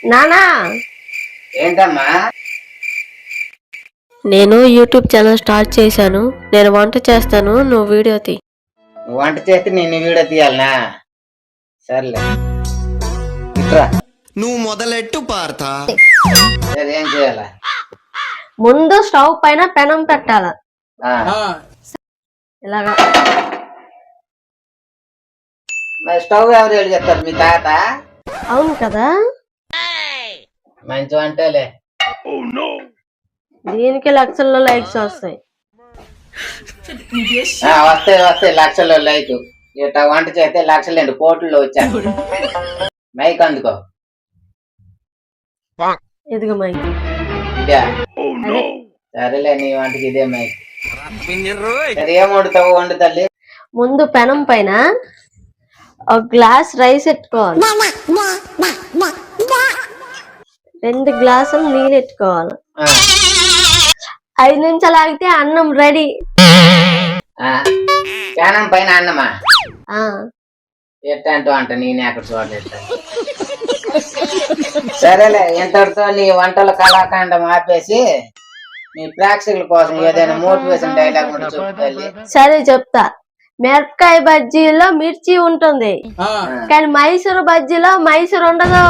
నానా ఏంటమ్మా? నేను యూట్యూబ్ ఛానల్ స్టార్ట్ చేశాను. నేను వంట చేస్తాను, నువ్వు వీడియో తీ. నువ్వు వంట చేస్తే నేను వీడియో తీయాలనా? సర్లే ఇట్రా. నువ్వు మొదలెట్టు పార్తా. సరే ఏం చేయాలా? ముందు స్టవ్ పైన పెనం పెట్టాల. ఇలాగా మరి స్టవ్ ఎవరు ఏడు చెప్తారు? మీ తాత? అవును కదా. మంచి వంటలే. దీనికి లక్షల్లో లైక్స్ వస్తాయి. వస్తాయి వస్తాయి లక్షల్లో లైక్. ఇట్లా వంట చేస్తే లక్షలు కోట్లలో వచ్చాను. మైక్ అందుకో. ఎదుగు మైక్. ఇదే సరేలే, నీ వంటకి ఇదే మైక్. సరే ఏం వండుతావు? వండు తల్లి. ముందు పెనం పైన ఒక గ్లాస్ రైస్ పెట్టుకోవాలి. 2 గ్లాసులు నీళ్ళు పెట్టుకోవాలి. 5 నిమిషాలు ఆగితే అన్నం రెడీ. ప్యానం పైన అన్నమా? ఆ ఎట్టంటూ అంట నేనే అక్కడ చూడలేదు. సరేలే, ఇంతటితో నీ వంటల కళాఖండం ఆపేసి నీ ప్రేక్షకుల కోసం ఏదైనా మోటివేషన్ డైలాగ్ ఉంటే చెప్పాలి. సరే చెప్తా. మిరపకాయ బజ్జీలో మిర్చి ఉంటుంది, కానీ మైసూరు బజ్జీలో మైసూరు ఉండదు.